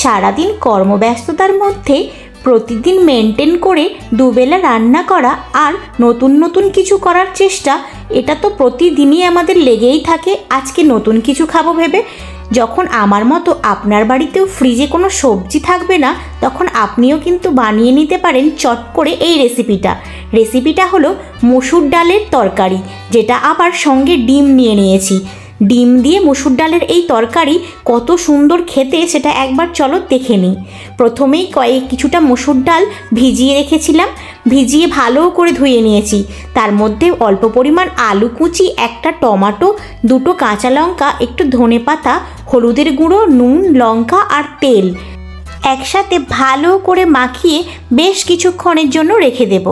সারাদিন কর্মব্যস্ততার মধ্যে প্রতিদিন মেনটেন করে দুবেলা রান্না করা আর নতুন নতুন কিছু করার চেষ্টা, এটা তো প্রতিদিনই আমাদের লেগেই থাকে। আজকে নতুন কিছু খাবো ভেবে। যখন আমার মতো আপনার বাড়িতেও ফ্রিজে কোনো সবজি থাকবে না, তখন আপনিও কিন্তু বানিয়ে নিতে পারেন চট করে এই রেসিপিটা হলো মসুর ডালের তরকারি, যেটা আবার সঙ্গে ডিম নিয়ে নিয়েছি। ডিম দিয়ে মসুর ডালের এই তরকারি কত সুন্দর খেতে, সেটা একবার চলো দেখে নিই। প্রথমেই কিছুটা মসুর ডাল ভিজিয়ে রেখেছিলাম, ভিজিয়ে ভালো করে ধুয়ে নিয়েছি। তার মধ্যে অল্প পরিমাণ আলু কুচি, একটা টমেটো, দুটো কাঁচা লঙ্কা, একটু ধনেপাতা, হলুদের গুঁড়ো, নুন, লঙ্কা আর তেল একসাথে ভালো করে মাখিয়ে বেশ কিছুক্ষণের জন্য রেখে দেব।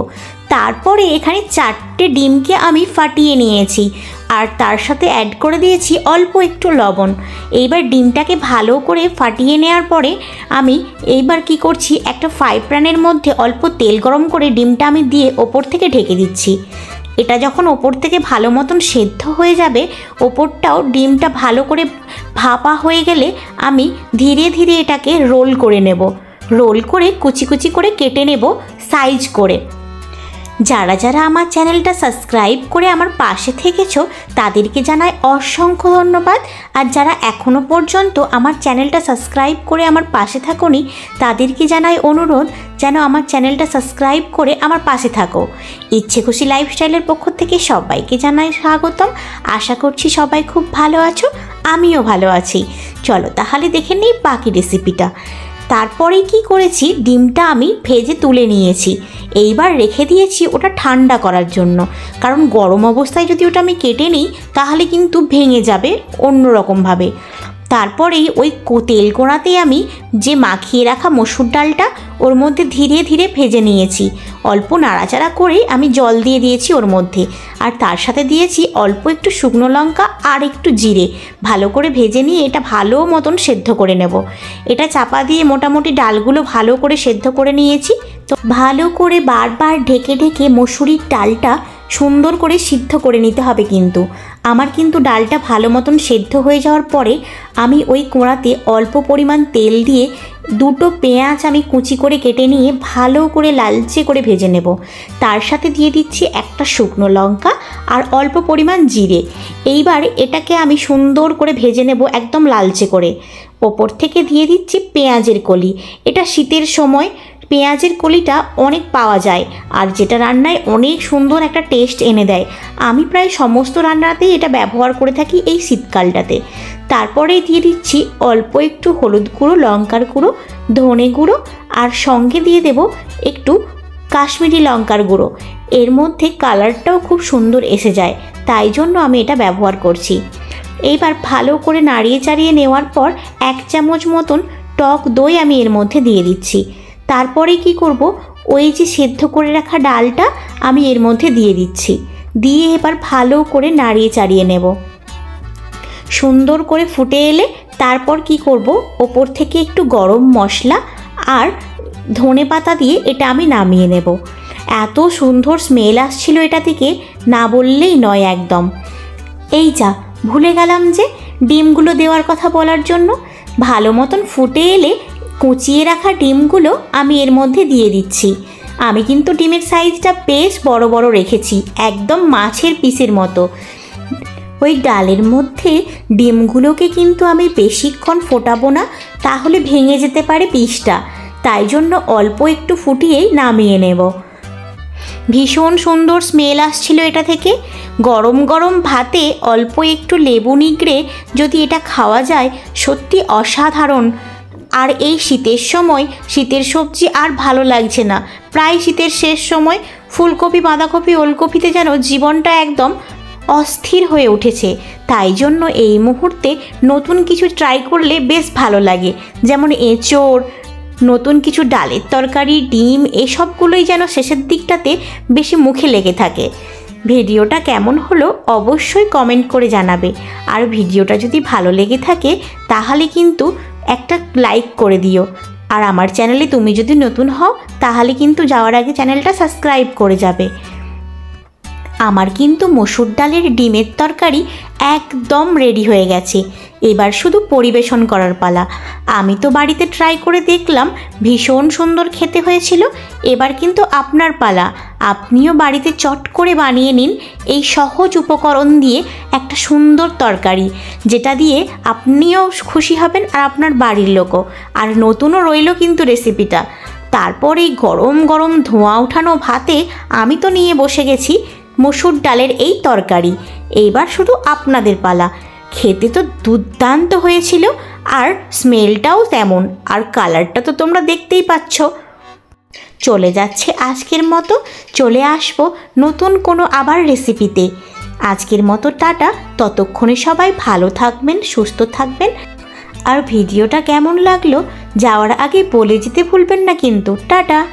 তারপরে এখানে 4টে ডিমকে আমি ফাটিয়ে নিয়েছি আর তার সাথে অ্যাড করে দিয়েছি অল্প একটু লবণ। এইবার ডিমটাকে ভালো করে ফাটিয়ে নেওয়ার পরে আমি এইবার কি করছি, একটা ফ্রাই প্যানের মধ্যে অল্প তেল গরম করে ডিমটা আমি দিয়ে ওপর থেকে ঢেকে দিচ্ছি। এটা যখন ওপর থেকে ভালো মতন সেদ্ধ হয়ে যাবে, ওপরটাও ডিমটা ভালো করে ভাপা হয়ে গেলে আমি ধীরে ধীরে এটাকে রোল করে নেব। রোল করে কুচি কুচি করে কেটে নেব সাইজ করে। যারা যারা আমার চ্যানেলটা সাবস্ক্রাইব করে আমার পাশে থেকেছো তাদেরকে জানাই অসংখ্য ধন্যবাদ। আর যারা এখনও পর্যন্ত আমার চ্যানেলটা সাবস্ক্রাইব করে আমার পাশে থাকোনি, তাদেরকে জানাই অনুরোধ যেন আমার চ্যানেলটা সাবস্ক্রাইব করে আমার পাশে থাকো। ইচ্ছে খুশি লাইফস্টাইলের পক্ষ থেকে সবাইকে জানাই স্বাগতম। আশা করছি সবাই খুব ভালো আছো, আমিও ভালো আছি। চলো তাহলে দেখে নিই বাকি রেসিপিটা। তারপরে কি করেছি, ডিমটা আমি ভেজে তুলে নিয়েছি। এইবার রেখে দিয়েছি ওটা ঠান্ডা করার জন্য, কারণ গরম অবস্থায় যদি ওটা আমি কেটে নিই তাহলে কিন্তু ভেঙে যাবে অন্য রকমভাবে। তারপরেই ওই তেল কোড়াতেই আমি যে মাখিয়ে রাখা মসুর ডালটা ওর মধ্যে ধীরে ধীরে ভেজে নিয়েছি। অল্প নাড়াচাড়া করে আমি জল দিয়ে দিয়েছি ওর মধ্যে, আর তার সাথে দিয়েছি অল্প একটু শুকনো লঙ্কা আর একটু জিরে। ভালো করে ভেজে নিয়ে এটা ভালো মতন সেদ্ধ করে নেব। এটা চাপা দিয়ে মোটামুটি ডালগুলো ভালো করে সেদ্ধ করে নিয়েছি। তো ভালো করে বারবার ঢেকে ঢেকে মসুরির ডালটা সুন্দর করে সিদ্ধ করে নিতে হবে। কিন্তু আমার কিন্তু ডালটা ভালো মতন সেদ্ধ হয়ে যাওয়ার পরে আমি ওই কোড়াতে অল্প পরিমাণ তেল দিয়ে দুটো পেঁয়াজ আমি কুচি করে কেটে নিয়ে ভালো করে লালচে করে ভেজে নেব। তার সাথে দিয়ে দিচ্ছি একটা শুকনো লঙ্কা আর অল্প পরিমাণ জিরে। এইবার এটাকে আমি সুন্দর করে ভেজে নেব একদম লালচে করে। ওপর থেকে দিয়ে দিচ্ছি পেঁয়াজের কলি। এটা শীতের সময় পেঁয়াজের কলিটা অনেক পাওয়া যায় আর যেটা রান্নায় অনেক সুন্দর একটা টেস্ট এনে দেয়। আমি প্রায় সমস্ত রান্নাতেই এটা ব্যবহার করে থাকি এই শীতকালটাতে। তারপরে দিয়ে দিচ্ছি অল্প একটু হলুদ গুঁড়ো, লঙ্কার গুঁড়ো, ধনে গুঁড়ো আর সঙ্গে দিয়ে দেব একটু কাশ্মীরি লঙ্কার গুঁড়ো। এর মধ্যে কালারটাও খুব সুন্দর এসে যায়, তাই জন্য আমি এটা ব্যবহার করছি। এইবার ভালো করে নাড়িয়ে চাড়িয়ে নেওয়ার পর 1 চামচ মতন টক দই আমি এর মধ্যে দিয়ে দিচ্ছি। তারপরে কি করব, ওই যে সেদ্ধ করে রাখা ডালটা আমি এর মধ্যে দিয়ে দিচ্ছি। দিয়ে এবার ভালো করে নাড়িয়ে চাড়িয়ে নেব। সুন্দর করে ফুটে এলে তারপর কি করব, ওপর থেকে একটু গরম মশলা আর ধনেপাতা দিয়ে এটা আমি নামিয়ে নেব। এত সুন্দর স্মেল আসছিল এটা থেকে, না বললেই নয় একদম। এই যা ভুলে গেলাম যে ডিমগুলো দেওয়ার কথা বলার জন্য। ভালো মতন ফুটে এলে কুচিয়ে রাখা ডিমগুলো আমি এর মধ্যে দিয়ে দিচ্ছি। আমি কিন্তু ডিমের সাইজটা বেশ বড় বড় রেখেছি, একদম মাছের পিসের মতো। ওই ডালের মধ্যে ডিমগুলোকে কিন্তু আমি বেশিক্ষণ ফোটাবো না, তাহলে ভেঙে যেতে পারে পিসটা। তাই জন্য অল্প একটু ফুটিয়েই নামিয়ে নেব। ভীষণ সুন্দর স্মেল আসছিল এটা থেকে। গরম গরম ভাতে অল্প একটু লেবু নিগড়ে যদি এটা খাওয়া যায়, সত্যি অসাধারণ। আর এই শীতের সময় শীতের সবজি আর ভালো লাগছে না। প্রায় শীতের শেষ সময় ফুলকপি, বাঁধাকপি, ওলকপিতে যেন জীবনটা একদম অস্থির হয়ে উঠেছে। তাই জন্য এই মুহূর্তে নতুন কিছু ট্রাই করলে বেশ ভালো লাগে, যেমন এঁচোড়, নতুন কিছু ডালের তরকারি, ডিম, এসবগুলোই যেন শেষের দিকটাতে বেশি মুখে লেগে থাকে। ভিডিওটা কেমন হলো অবশ্যই কমেন্ট করে জানাবে। আর ভিডিওটা যদি ভালো লেগে থাকে তাহলে কিন্তু একটা লাইক করে দিও। আর আমার চ্যানেলে তুমি যদি নতুন হও তাহলে কিন্তু যাওয়ার আগে চ্যানেলটা সাবস্ক্রাইব করে যাবে। আমার কিন্তু মসুর ডালের ডিমের তরকারি একদম রেডি হয়ে গেছে। এবার শুধু পরিবেশন করার পালা। আমি তো বাড়িতে ট্রাই করে দেখলাম, ভীষণ সুন্দর খেতে হয়েছিল। এবার কিন্তু আপনার পালা। আপনিও বাড়িতে চট করে বানিয়ে নিন এই সহজ উপকরণ দিয়ে একটা সুন্দর তরকারি, যেটা দিয়ে আপনিও খুশি হবেন আর আপনার বাড়ির লোকও। আর নতুনও রইল কিন্তু রেসিপিটা। তারপর এই গরম গরম ধোঁয়া ওঠানো ভাতে আমি তো নিয়ে বসে গেছি মসুর ডালের এই তরকারি। এইবার শুধু আপনাদের পালা। খেতে তো দুর্দান্ত হয়েছিল, আর স্মেলটাও তেমন, আর কালারটা তো তোমরা দেখতেই পাচ্ছ। চলে যাচ্ছে আজকের মতো, চলে আসবো নতুন কোনো আবার রেসিপিতে। আজকের মতো টাটা। ততক্ষণে সবাই ভালো থাকবেন, সুস্থ থাকবেন। আর ভিডিওটা কেমন লাগলো যাওয়ার আগে বলে যেতে ভুলবেন না কিন্তু। টাটা।